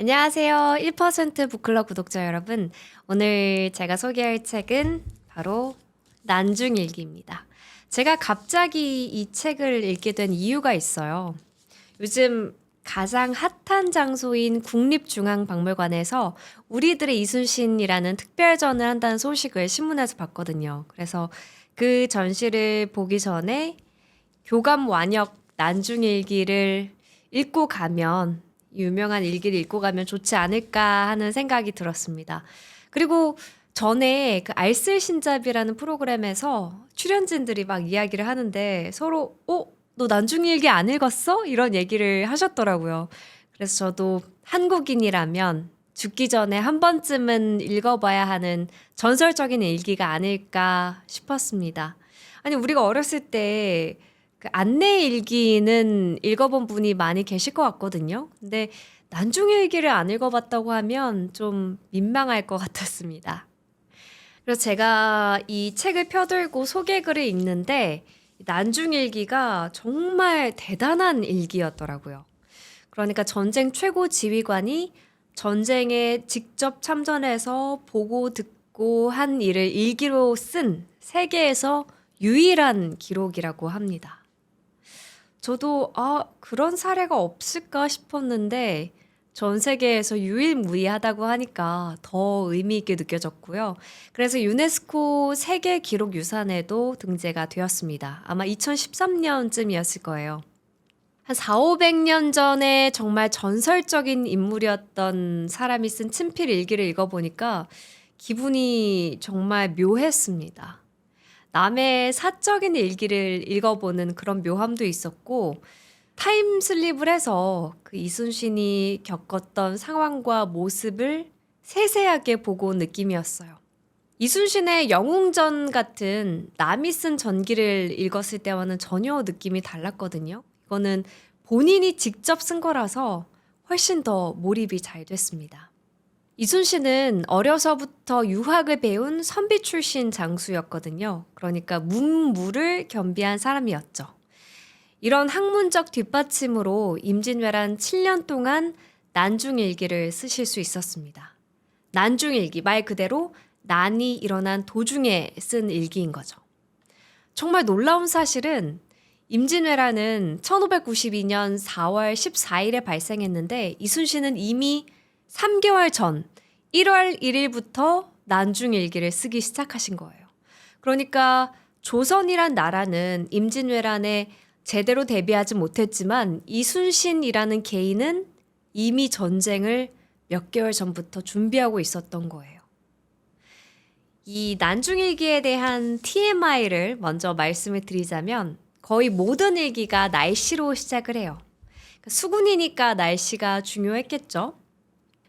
안녕하세요. 1% 북클럽 구독자 여러분. 오늘 제가 소개할 책은 바로 난중일기입니다. 제가 갑자기 이 책을 읽게 된 이유가 있어요. 요즘 가장 핫한 장소인 국립중앙박물관에서 우리들의 이순신이라는 특별전을 한다는 소식을 신문에서 봤거든요. 그래서 그 전시를 보기 전에 교감 완역 난중일기를 읽고 가면 유명한 일기를 읽고 가면 좋지 않을까 하는 생각이 들었습니다. 그리고 전에 그 알쓸신잡이라는 프로그램에서 출연진들이 막 이야기를 하는데 서로 너 난중일기 안 읽었어? 이런 얘기를 하셨더라고요. 그래서 저도 한국인이라면 죽기 전에 한 번쯤은 읽어봐야 하는 전설적인 일기가 아닐까 싶었습니다. 아니, 우리가 어렸을 때 그 안내 일기는 읽어본 분이 많이 계실 것 같거든요. 근데 난중일기를 안 읽어봤다고 하면 좀 민망할 것 같았습니다. 그래서 제가 이 책을 펴들고 소개글을 읽는데 난중일기가 정말 대단한 일기였더라고요. 그러니까 전쟁 최고 지휘관이 전쟁에 직접 참전해서 보고 듣고 한 일을 일기로 쓴 세계에서 유일한 기록이라고 합니다. 저도 그런 사례가 없을까 싶었는데 전 세계에서 유일무이하다고 하니까 더 의미 있게 느껴졌고요. 그래서 유네스코 세계 기록 유산에도 등재가 되었습니다. 아마 2013년쯤이었을 거예요. 한 4, 500년 전에 정말 전설적인 인물이었던 사람이 쓴 친필 일기를 읽어보니까 기분이 정말 묘했습니다. 남의 사적인 일기를 읽어보는 그런 묘함도 있었고, 타임슬립을 해서 그 이순신이 겪었던 상황과 모습을 세세하게 보고 온 느낌이었어요. 이순신의 영웅전 같은 남이 쓴 전기를 읽었을 때와는 전혀 느낌이 달랐거든요. 이거는 본인이 직접 쓴 거라서 훨씬 더 몰입이 잘 됐습니다. 이순신은 어려서부터 유학을 배운 선비 출신 장수였거든요. 그러니까 문무를 겸비한 사람이었죠. 이런 학문적 뒷받침으로 임진왜란 7년 동안 난중일기를 쓰실 수 있었습니다. 난중일기, 말 그대로 난이 일어난 도중에 쓴 일기인 거죠. 정말 놀라운 사실은 임진왜란은 1592년 4월 14일에 발생했는데 이순신은 이미 3개월 전 1월 1일부터 난중일기를 쓰기 시작하신 거예요. 그러니까 조선이란 나라는 임진왜란에 제대로 대비하지 못했지만 이순신이라는 개인은 이미 전쟁을 몇 개월 전부터 준비하고 있었던 거예요. 이 난중일기에 대한 TMI를 먼저 말씀을 드리자면 거의 모든 일기가 날씨로 시작을 해요. 수군이니까 날씨가 중요했겠죠.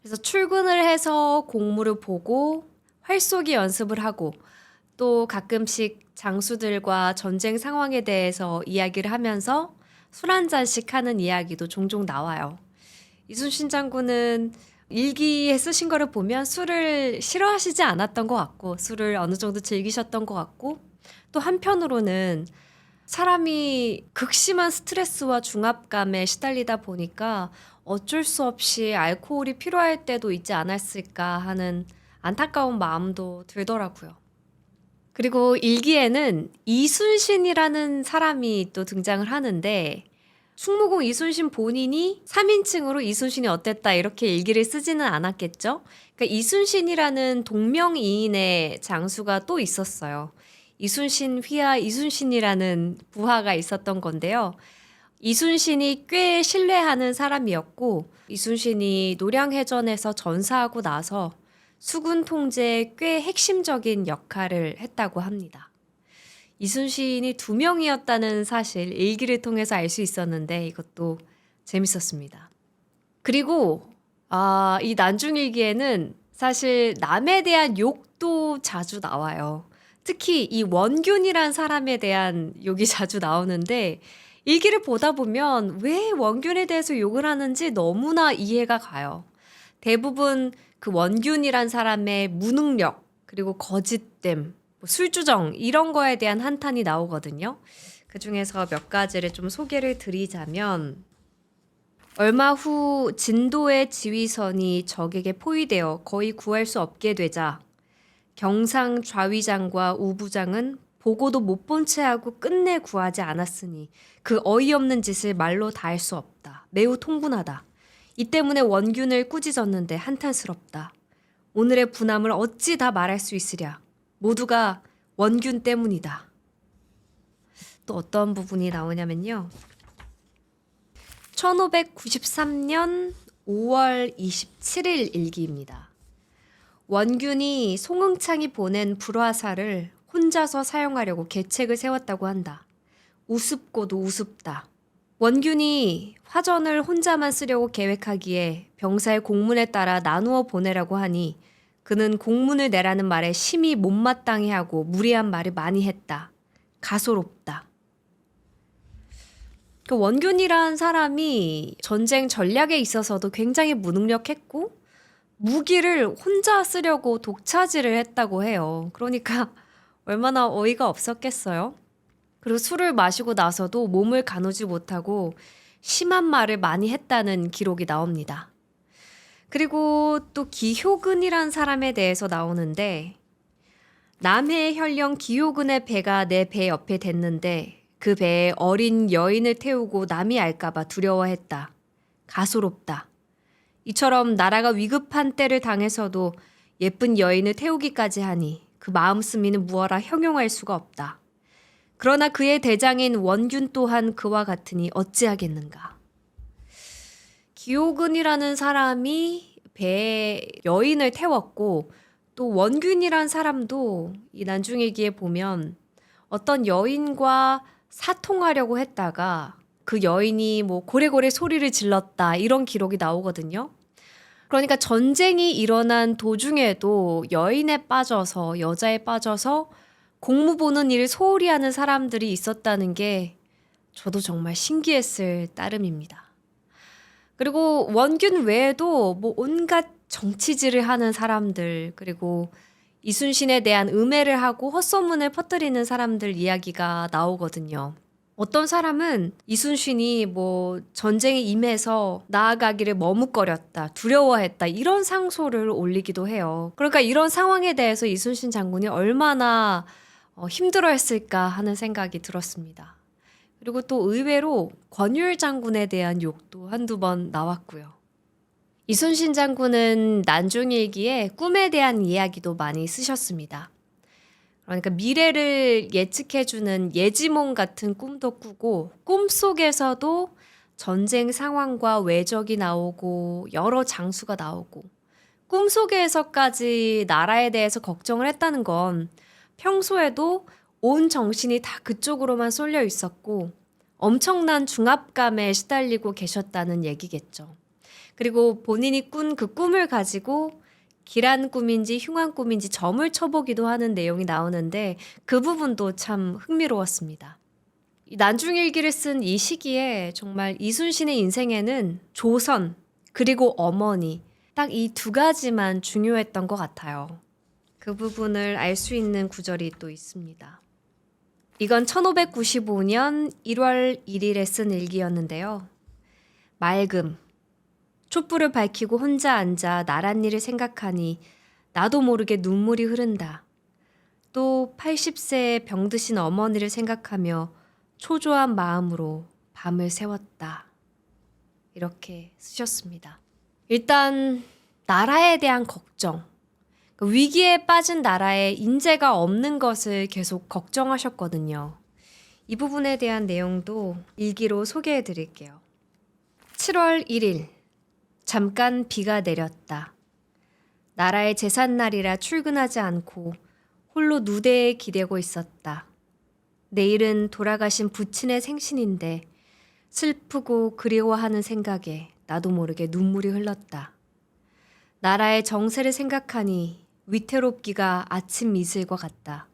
그래서 출근을 해서 공무를 보고 활쏘기 연습을 하고 또 가끔씩 장수들과 전쟁 상황에 대해서 이야기를 하면서 술 한 잔씩 하는 이야기도 종종 나와요. 이순신 장군은 일기에 쓰신 거를 보면 술을 싫어하시지 않았던 것 같고 술을 어느 정도 즐기셨던 것 같고 또 한편으로는 사람이 극심한 스트레스와 중압감에 시달리다 보니까 어쩔 수 없이 알코올이 필요할 때도 있지 않았을까 하는 안타까운 마음도 들더라고요. 그리고 일기에는 이순신이라는 사람이 또 등장을 하는데 충무공 이순신 본인이 3인칭으로 이순신이 어땠다 이렇게 일기를 쓰지는 않았겠죠? 그러니까 이순신이라는 동명이인의 장수가 또 있었어요. 이순신 휘하 이순신이라는 부하가 있었던 건데요. 이순신이 꽤 신뢰하는 사람이었고 이순신이 노량해전에서 전사하고 나서 수군 통제에 꽤 핵심적인 역할을 했다고 합니다. 이순신이 2명이었다는 사실 일기를 통해서 알 수 있었는데 이것도 재밌었습니다. 그리고 이 난중일기에는 사실 남에 대한 욕도 자주 나와요. 특히 이 원균이란 사람에 대한 욕이 자주 나오는데 일기를 보다 보면 왜 원균에 대해서 욕을 하는지 너무나 이해가 가요. 대부분 그 원균이란 사람의 무능력, 그리고 거짓됨, 술주정 이런 거에 대한 한탄이 나오거든요. 그 중에서 몇 가지를 좀 소개를 드리자면 얼마 후 진도의 지휘선이 적에게 포위되어 거의 구할 수 없게 되자 경상 좌위장과 우부장은 보고도 못 본 채 하고 끝내 구하지 않았으니 그 어이없는 짓을 말로 다 할 수 없다. 매우 통분하다. 이 때문에 원균을 꾸짖었는데 한탄스럽다. 오늘의 분함을 어찌 다 말할 수 있으랴. 모두가 원균 때문이다. 또 어떤 부분이 나오냐면요. 1593년 5월 27일 일기입니다. 원균이 송응창이 보낸 불화사를 혼자서 사용하려고 계책을 세웠다고 한다. 우습고도 우습다. 원균이 화전을 혼자만 쓰려고 계획하기에 병사의 공문에 따라 나누어 보내라고 하니 그는 공문을 내라는 말에 심히 못마땅해 하고 무리한 말을 많이 했다. 가소롭다. 그 원균이란 사람이 전쟁 전략에 있어서도 굉장히 무능력했고 무기를 혼자 쓰려고 독차지를 했다고 해요. 그러니까 얼마나 어이가 없었겠어요. 그리고 술을 마시고 나서도 몸을 가누지 못하고 심한 말을 많이 했다는 기록이 나옵니다. 그리고 또 기효근이란 사람에 대해서 나오는데 남해 현령 기효근의 배가 내 배 옆에 댔는데 그 배에 어린 여인을 태우고 남이 알까봐 두려워했다. 가소롭다. 이처럼 나라가 위급한 때를 당해서도 예쁜 여인을 태우기까지 하니 그 마음씀이는 무어라 형용할 수가 없다. 그러나 그의 대장인 원균 또한 그와 같으니 어찌하겠는가. 기호근이라는 사람이 배에 여인을 태웠고 또 원균이란 사람도 이 난중일기에 보면 어떤 여인과 사통하려고 했다가 그 여인이 뭐 고래고래 소리를 질렀다 이런 기록이 나오거든요. 그러니까 전쟁이 일어난 도중에도 여인에 빠져서 여자에 빠져서 공무 보는 일을 소홀히 하는 사람들이 있었다는 게 저도 정말 신기했을 따름입니다. 그리고 원균 외에도 뭐 온갖 정치질을 하는 사람들 그리고 이순신에 대한 음해를 하고 헛소문을 퍼뜨리는 사람들 이야기가 나오거든요. 어떤 사람은 이순신이 뭐 전쟁에 임해서 나아가기를 머뭇거렸다, 두려워했다 이런 상소를 올리기도 해요. 그러니까 이런 상황에 대해서 이순신 장군이 얼마나 힘들어했을까 하는 생각이 들었습니다. 그리고 또 의외로 권율 장군에 대한 욕도 한두 번 나왔고요. 이순신 장군은 난중일기에 꿈에 대한 이야기도 많이 쓰셨습니다. 그러니까 미래를 예측해주는 예지몽 같은 꿈도 꾸고 꿈속에서도 전쟁 상황과 외적이 나오고 여러 장수가 나오고 꿈속에서까지 나라에 대해서 걱정을 했다는 건 평소에도 온 정신이 다 그쪽으로만 쏠려 있었고 엄청난 중압감에 시달리고 계셨다는 얘기겠죠. 그리고 본인이 꾼 그 꿈을 가지고 길한 꿈인지 흉한 꿈인지 점을 쳐보기도 하는 내용이 나오는데 그 부분도 참 흥미로웠습니다. 이 난중일기를 쓴 이 시기에 정말 이순신의 인생에는 조선 그리고 어머니 딱 이 두 가지만 중요했던 것 같아요. 그 부분을 알 수 있는 구절이 또 있습니다. 이건 1595년 1월 1일에 쓴 일기였는데요. 맑음. 촛불을 밝히고 혼자 앉아 나란 일을 생각하니 나도 모르게 눈물이 흐른다. 또 80세의 병드신 어머니를 생각하며 초조한 마음으로 밤을 새웠다. 이렇게 쓰셨습니다. 일단 나라에 대한 걱정. 위기에 빠진 나라에 인재가 없는 것을 계속 걱정하셨거든요. 이 부분에 대한 내용도 일기로 소개해 드릴게요. 7월 1일 잠깐 비가 내렸다. 나라의 제삿날이라 출근하지 않고 홀로 누대에 기대고 있었다. 내일은 돌아가신 부친의 생신인데 슬프고 그리워하는 생각에 나도 모르게 눈물이 흘렀다. 나라의 정세를 생각하니 위태롭기가 아침 이슬과 같다.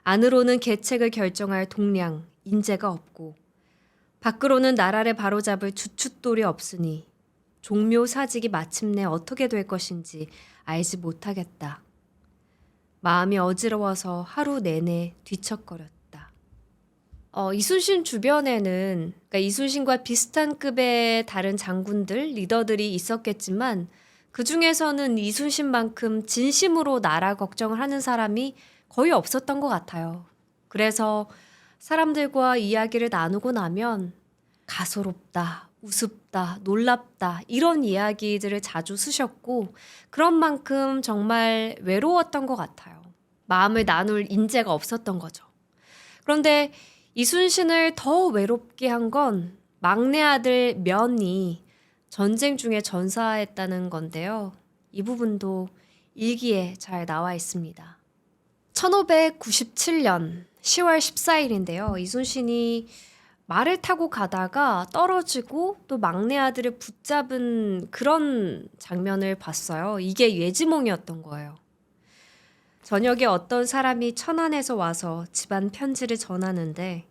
안으로는 계책을 결정할 동량, 인재가 없고 밖으로는 나라를 바로잡을 주춧돌이 없으니 종묘사직이 마침내 어떻게 될 것인지 알지 못하겠다. 마음이 어지러워서 하루 내내 뒤척거렸다. 이순신 주변에는 그러니까 이순신과 비슷한 급의 다른 장군들, 리더들이 있었겠지만 그 중에서는 이순신만큼 진심으로 나라 걱정을 하는 사람이 거의 없었던 것 같아요. 그래서 사람들과 이야기를 나누고 나면 가소롭다, 우습다, 놀랍다 이런 이야기들을 자주 쓰셨고 그런 만큼 정말 외로웠던 것 같아요. 마음을 나눌 인재가 없었던 거죠. 그런데 이순신을 더 외롭게 한 건 막내 아들 면이 전쟁 중에 전사했다는 건데요. 이 부분도 일기에 잘 나와 있습니다. 1597년 10월 14일인데요. 이순신이 말을 타고 가다가 떨어지고 또 막내 아들을 붙잡은 그런 장면을 봤어요. 이게 예지몽이었던 거예요. 저녁에 어떤 사람이 천안에서 와서 집안 편지를 전하는데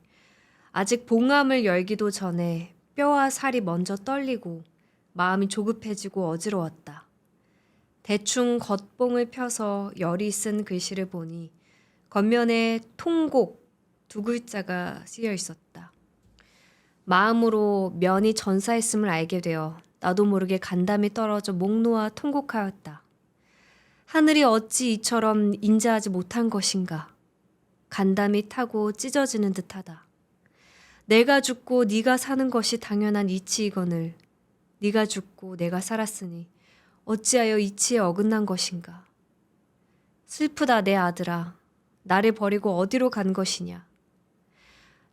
아직 봉함을 열기도 전에 뼈와 살이 먼저 떨리고 마음이 조급해지고 어지러웠다. 대충 겉봉을 펴서 열이 쓴 글씨를 보니 겉면에 통곡 두 글자가 쓰여 있었다. 마음으로 면이 전사했음을 알게 되어 나도 모르게 간담이 떨어져 목 놓아 통곡하였다. 하늘이 어찌 이처럼 인자하지 못한 것인가. 간담이 타고 찢어지는 듯하다. 내가 죽고 네가 사는 것이 당연한 이치이거늘 네가 죽고 내가 살았으니 어찌하여 이치에 어긋난 것인가. 슬프다 내 아들아. 나를 버리고 어디로 간 것이냐.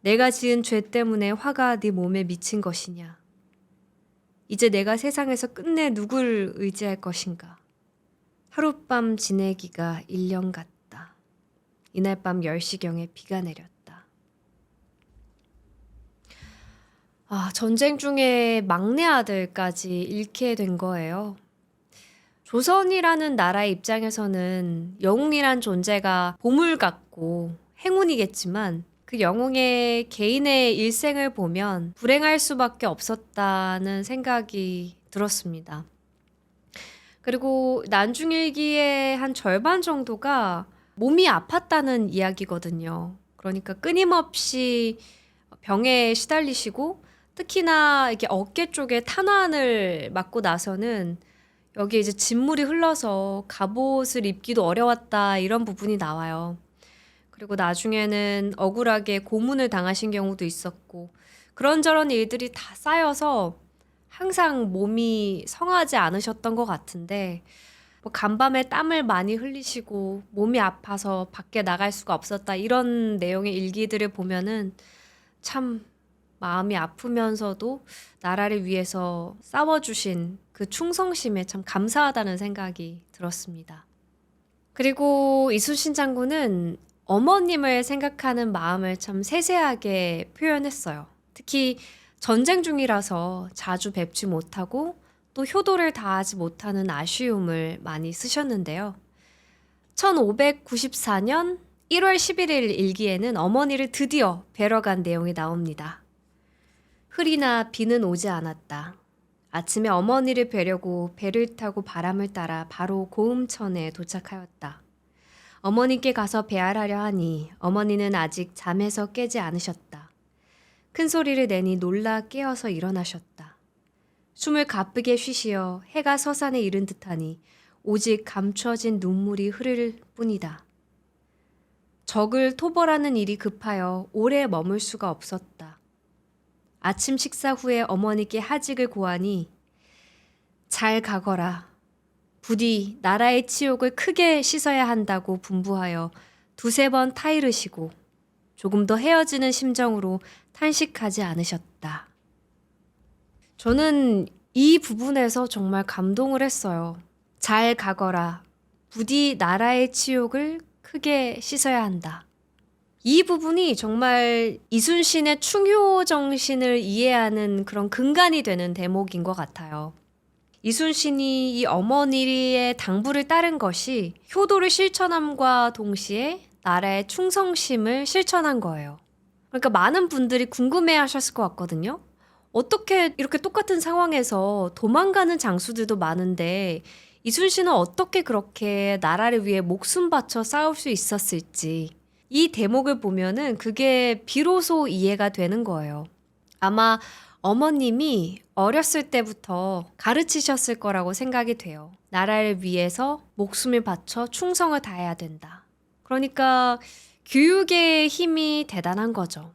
내가 지은 죄 때문에 화가 네 몸에 미친 것이냐. 이제 내가 세상에서 끝내 누굴 의지할 것인가. 하룻밤 지내기가 1년 같다. 이날 밤 10시경에 비가 내렸다. 전쟁 중에 막내 아들까지 잃게 된 거예요. 조선이라는 나라의 입장에서는 영웅이란 존재가 보물 같고 행운이겠지만 그 영웅의 개인의 일생을 보면 불행할 수밖에 없었다는 생각이 들었습니다. 그리고 난중일기의 한 절반 정도가 몸이 아팠다는 이야기거든요. 그러니까 끊임없이 병에 시달리시고 특히나 이렇게 어깨 쪽에 탄환을 맞고 나서는 여기에 이제 진물이 흘러서 갑옷을 입기도 어려웠다 이런 부분이 나와요. 그리고 나중에는 억울하게 고문을 당하신 경우도 있었고 그런저런 일들이 다 쌓여서 항상 몸이 성하지 않으셨던 것 같은데 뭐 간밤에 땀을 많이 흘리시고 몸이 아파서 밖에 나갈 수가 없었다 이런 내용의 일기들을 보면은 참 마음이 아프면서도 나라를 위해서 싸워주신 그 충성심에 참 감사하다는 생각이 들었습니다. 그리고 이순신 장군은 어머님을 생각하는 마음을 참 세세하게 표현했어요. 특히 전쟁 중이라서 자주 뵙지 못하고 또 효도를 다하지 못하는 아쉬움을 많이 쓰셨는데요. 1594년 1월 11일 일기에는 어머니를 드디어 뵈러 간 내용이 나옵니다. 흐리나 비는 오지 않았다. 아침에 어머니를 뵈려고 배를 타고 바람을 따라 바로 고음천에 도착하였다. 어머니께 가서 배알하려 하니 어머니는 아직 잠에서 깨지 않으셨다. 큰 소리를 내니 놀라 깨어서 일어나셨다. 숨을 가쁘게 쉬시어 해가 서산에 이른 듯하니 오직 감춰진 눈물이 흐를 뿐이다. 적을 토벌하는 일이 급하여 오래 머물 수가 없었다. 아침 식사 후에 어머니께 하직을 고하니 잘 가거라. 부디 나라의 치욕을 크게 씻어야 한다고 분부하여 두세 번 타이르시고 조금 더 헤어지는 심정으로 탄식하지 않으셨다. 저는 이 부분에서 정말 감동을 했어요. 잘 가거라. 부디 나라의 치욕을 크게 씻어야 한다. 이 부분이 정말 이순신의 충효 정신을 이해하는 그런 근간이 되는 대목인 것 같아요. 이순신이 이 어머니의 당부를 따른 것이 효도를 실천함과 동시에 나라의 충성심을 실천한 거예요. 그러니까 많은 분들이 궁금해 하셨을 것 같거든요. 어떻게 이렇게 똑같은 상황에서 도망가는 장수들도 많은데 이순신은 어떻게 그렇게 나라를 위해 목숨 바쳐 싸울 수 있었을지. 이 대목을 보면은 그게 비로소 이해가 되는 거예요. 아마 어머님이 어렸을 때부터 가르치셨을 거라고 생각이 돼요. 나라를 위해서 목숨을 바쳐 충성을 다해야 된다. 그러니까 교육의 힘이 대단한 거죠.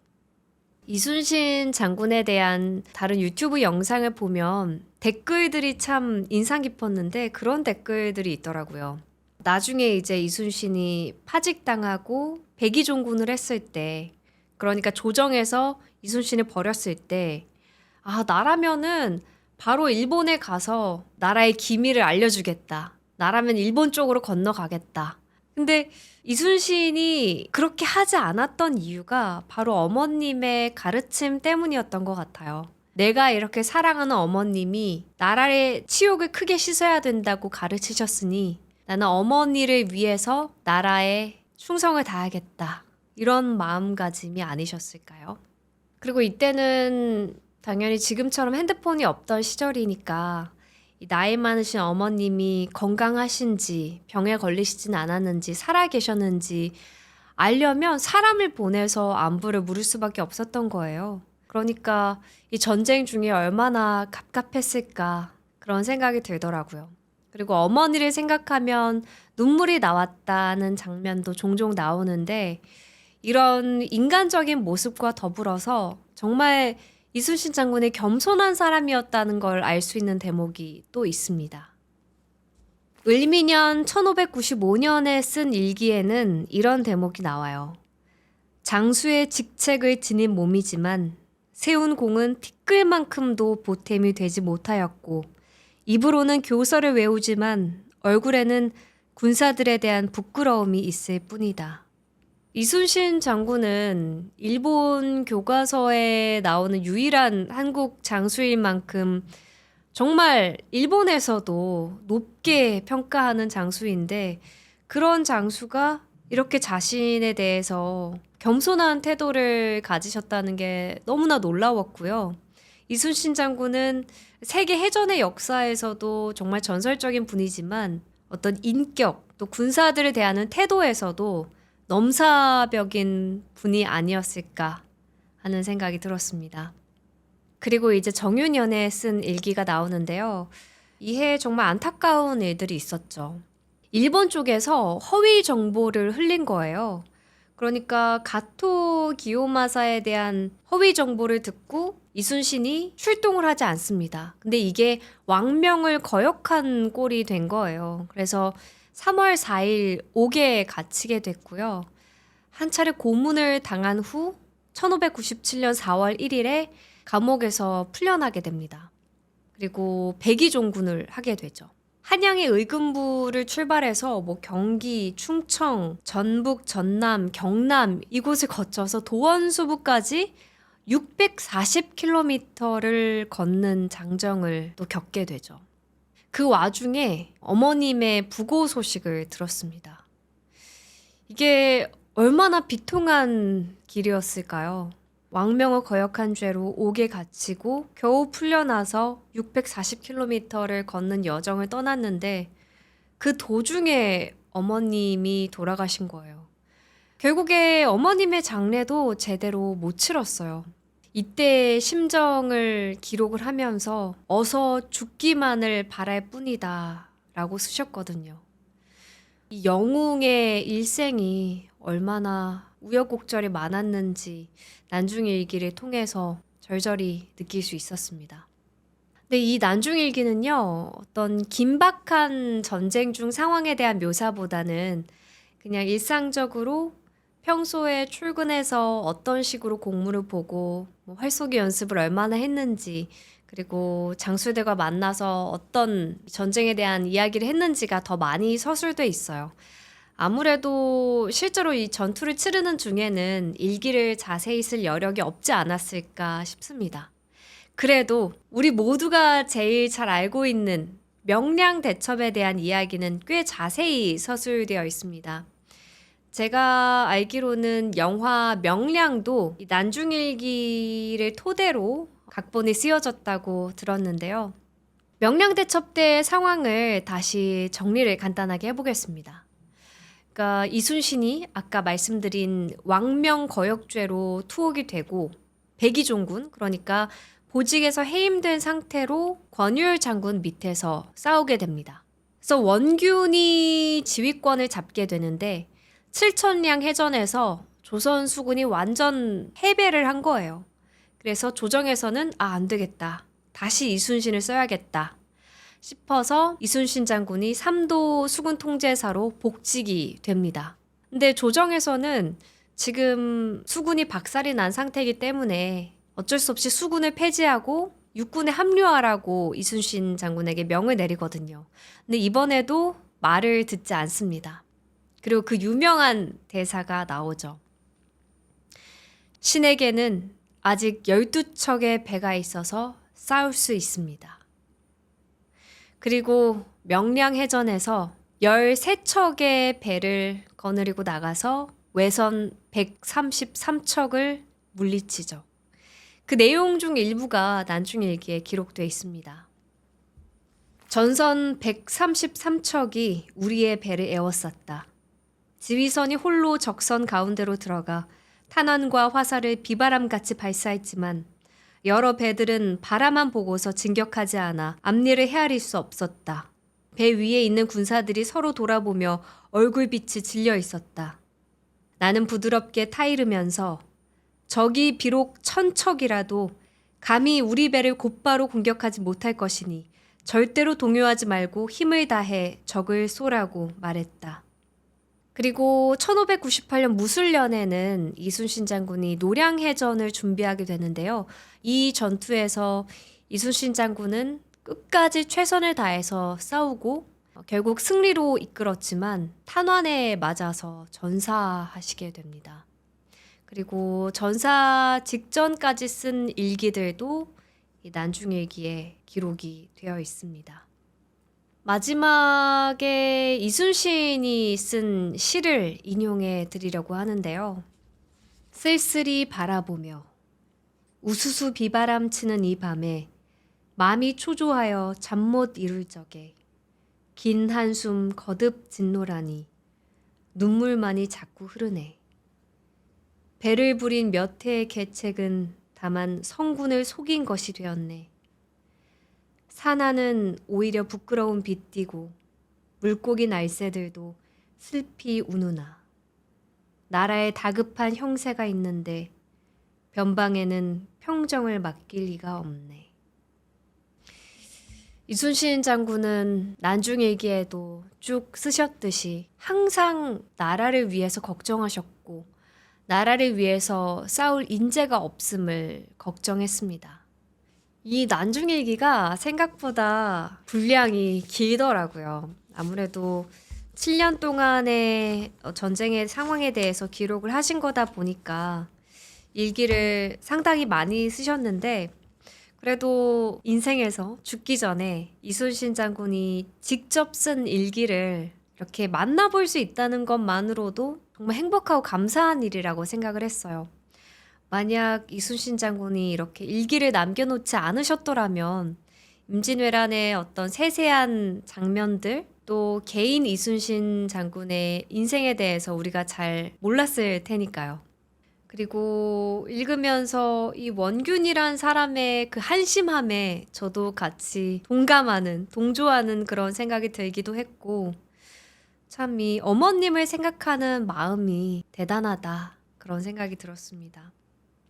이순신 장군에 대한 다른 유튜브 영상을 보면 댓글들이 참 인상 깊었는데 그런 댓글들이 있더라고요. 나중에 이제 이순신이 파직당하고 백의종군을 했을 때, 그러니까 조정에서 이순신을 버렸을 때, 아, 나라면은 바로 일본에 가서 나라의 기밀을 알려주겠다. 나라면 일본 쪽으로 건너가겠다. 근데 이순신이 그렇게 하지 않았던 이유가 바로 어머님의 가르침 때문이었던 것 같아요. 내가 이렇게 사랑하는 어머님이 나라의 치욕을 크게 씻어야 된다고 가르치셨으니 나는 어머니를 위해서 나라에 충성을 다하겠다. 이런 마음가짐이 아니셨을까요? 그리고 이때는 당연히 지금처럼 핸드폰이 없던 시절이니까 이 나이 많으신 어머님이 건강하신지 병에 걸리시진 않았는지 살아 계셨는지 알려면 사람을 보내서 안부를 물을 수밖에 없었던 거예요. 그러니까 이 전쟁 중에 얼마나 갑갑했을까 그런 생각이 들더라고요. 그리고 어머니를 생각하면 눈물이 나왔다는 장면도 종종 나오는데 이런 인간적인 모습과 더불어서 정말 이순신 장군이 겸손한 사람이었다는 걸 알 수 있는 대목이 또 있습니다. 을미년 1595년에 쓴 일기에는 이런 대목이 나와요. 장수의 직책을 지닌 몸이지만 세운 공은 티끌만큼도 보탬이 되지 못하였고 입으로는 교서를 외우지만 얼굴에는 군사들에 대한 부끄러움이 있을 뿐이다. 이순신 장군은 일본 교과서에 나오는 유일한 한국 장수일 만큼 정말 일본에서도 높게 평가하는 장수인데 그런 장수가 이렇게 자신에 대해서 겸손한 태도를 가지셨다는 게 너무나 놀라웠고요. 이순신 장군은 세계 해전의 역사에서도 정말 전설적인 분이지만 어떤 인격 또 군사들을 대하는 태도에서도 넘사벽인 분이 아니었을까 하는 생각이 들었습니다. 그리고 이제 정유년에 쓴 일기가 나오는데요. 이해 정말 안타까운 일들이 있었죠. 일본 쪽에서 허위 정보를 흘린 거예요. 그러니까 가토 기요마사에 대한 허위 정보를 듣고 이순신이 출동을 하지 않습니다. 근데 이게 왕명을 거역한 꼴이 된 거예요. 그래서 3월 4일 옥에 갇히게 됐고요. 한 차례 고문을 당한 후 1597년 4월 1일에 감옥에서 풀려나게 됩니다. 그리고 백의종군을 하게 되죠. 한양의 의금부를 출발해서 뭐 경기, 충청, 전북, 전남, 경남 이곳을 거쳐서 도원수부까지 640km를 걷는 장정을 또 겪게 되죠. 그 와중에 어머님의 부고 소식을 들었습니다. 이게 얼마나 비통한 길이었을까요? 왕명을 거역한 죄로 옥에 갇히고 겨우 풀려나서 640km를 걷는 여정을 떠났는데 그 도중에 어머님이 돌아가신 거예요. 결국에 어머님의 장례도 제대로 못 치렀어요. 이때 심정을 기록을 하면서 어서 죽기만을 바랄 뿐이다 라고 쓰셨거든요. 이 영웅의 일생이 얼마나 우여곡절이 많았는지 난중일기를 통해서 절절히 느낄 수 있었습니다. 근데 이 난중일기는요, 어떤 긴박한 전쟁 중 상황에 대한 묘사보다는 그냥 일상적으로 평소에 출근해서 어떤 식으로 공무를 보고 뭐 활쏘기 연습을 얼마나 했는지 그리고 장수들과 만나서 어떤 전쟁에 대한 이야기를 했는지가 더 많이 서술돼 있어요. 아무래도 실제로 이 전투를 치르는 중에는 일기를 자세히 쓸 여력이 없지 않았을까 싶습니다. 그래도 우리 모두가 제일 잘 알고 있는 명량대첩에 대한 이야기는 꽤 자세히 서술되어 있습니다. 제가 알기로는 영화 명량도 이 난중일기를 토대로 각본이 쓰여졌다고 들었는데요. 명량대첩 때 상황을 다시 정리를 간단하게 해보겠습니다. 그러니까 이순신이 아까 말씀드린 왕명거역죄로 투옥이 되고 백의종군, 그러니까 보직에서 해임된 상태로 권유열 장군 밑에서 싸우게 됩니다. 그래서 원균이 지휘권을 잡게 되는데 칠천량 해전에서 조선 수군이 완전 패배를 한 거예요. 그래서 조정에서는 안 되겠다, 다시 이순신을 써야겠다 싶어서 이순신 장군이 삼도 수군 통제사로 복직이 됩니다. 근데 조정에서는 지금 수군이 박살이 난 상태이기 때문에 어쩔 수 없이 수군을 폐지하고 육군에 합류하라고 이순신 장군에게 명을 내리거든요. 근데 이번에도 말을 듣지 않습니다. 그리고 그 유명한 대사가 나오죠. 신에게는 아직 12척의 배가 있어서 싸울 수 있습니다. 그리고 명량해전에서 13척의 배를 거느리고 나가서 외선 133척을 물리치죠. 그 내용 중 일부가 난중일기에 기록되어 있습니다. 전선 133척이 우리의 배를 에워쌌다. 지휘선이 홀로 적선 가운데로 들어가 탄환과 화살을 비바람같이 발사했지만 여러 배들은 바라만 보고서 진격하지 않아 앞일을 헤아릴 수 없었다. 배 위에 있는 군사들이 서로 돌아보며 얼굴빛이 질려 있었다. 나는 부드럽게 타이르면서 적이 비록 1000척이라도 감히 우리 배를 곧바로 공격하지 못할 것이니 절대로 동요하지 말고 힘을 다해 적을 쏘라고 말했다. 그리고 1598년 무술년에는 이순신 장군이 노량해전을 준비하게 되는데요. 이 전투에서 이순신 장군은 끝까지 최선을 다해서 싸우고 결국 승리로 이끌었지만 탄환에 맞아서 전사하시게 됩니다. 그리고 전사 직전까지 쓴 일기들도 이 난중일기에 기록이 되어 있습니다. 마지막에 이순신이 쓴 시를 인용해 드리려고 하는데요. 쓸쓸히 바라보며 우수수 비바람 치는 이 밤에 마음이 초조하여 잠 못 이룰 적에 긴 한숨 거듭 짓노라니 눈물만이 자꾸 흐르네. 배를 부린 몇 해의 계책은 다만 성군을 속인 것이 되었네. 산하는 오히려 부끄러운 빗띠고 물고기 날새들도 슬피 우누나. 나라에 다급한 형세가 있는데 변방에는 평정을 맡길 리가 없네. 이순신 장군은 난중일기에도 쭉 쓰셨듯이 항상 나라를 위해서 걱정하셨고 나라를 위해서 싸울 인재가 없음을 걱정했습니다. 이 난중일기가 생각보다 분량이 길더라고요. 아무래도 7년 동안의 전쟁의 상황에 대해서 기록을 하신 거다 보니까 일기를 상당히 많이 쓰셨는데 그래도 인생에서 죽기 전에 이순신 장군이 직접 쓴 일기를 이렇게 만나볼 수 있다는 것만으로도 정말 행복하고 감사한 일이라고 생각을 했어요. 만약 이순신 장군이 이렇게 일기를 남겨놓지 않으셨더라면 임진왜란의 어떤 세세한 장면들 또 개인 이순신 장군의 인생에 대해서 우리가 잘 몰랐을 테니까요. 그리고 읽으면서 이 원균이란 사람의 그 한심함에 저도 같이 동감하는, 동조하는 그런 생각이 들기도 했고 참 이 어머님을 생각하는 마음이 대단하다 그런 생각이 들었습니다.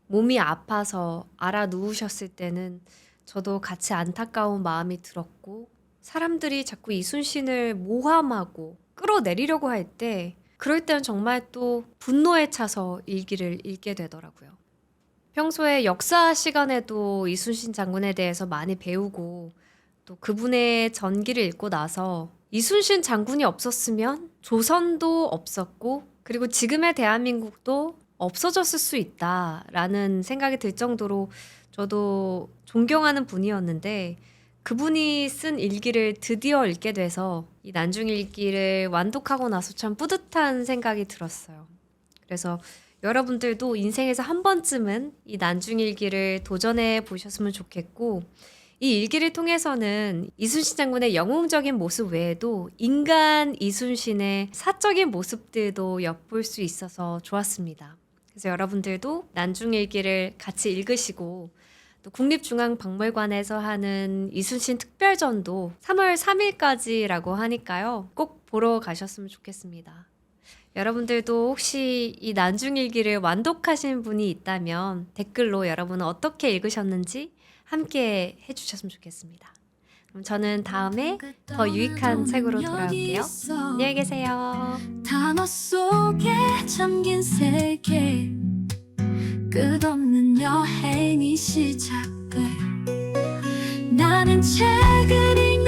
몸이 아파서 알아 누우셨을 때는 저도 같이 안타까운 마음이 들었고 사람들이 자꾸 이순신을 모함하고 끌어내리려고 할 때 그럴 때는 정말 또 분노에 차서 일기를 읽게 되더라고요. 평소에 역사 시간에도 이순신 장군에 대해서 많이 배우고 또 그분의 전기를 읽고 나서 이순신 장군이 없었으면 조선도 없었고 그리고 지금의 대한민국도 없어졌을 수 있다라는 생각이 들 정도로 저도 존경하는 분이었는데 그분이 쓴 일기를 드디어 읽게 돼서 이 난중일기를 완독하고 나서 참 뿌듯한 생각이 들었어요. 그래서 여러분들도 인생에서 한 번쯤은 이 난중일기를 도전해 보셨으면 좋겠고 이 일기를 통해서는 이순신 장군의 영웅적인 모습 외에도 인간 이순신의 사적인 모습들도 엿볼 수 있어서 좋았습니다. 그래서 여러분들도 난중일기를 같이 읽으시고 또 국립중앙박물관에서 하는 이순신 특별전도 3월 3일까지라고 하니까요. 꼭 보러 가셨으면 좋겠습니다. 여러분들도 혹시 이 난중일기를 완독하신 분이 있다면 댓글로 여러분은 어떻게 읽으셨는지 함께 해주셨으면 좋겠습니다. 그럼 저는 다음에 더 유익한 책으로 돌아올게요. 안녕히 계세요. 단어 속에 잠긴 세계 끝없는 여행이 시작돼 나는 책을 읽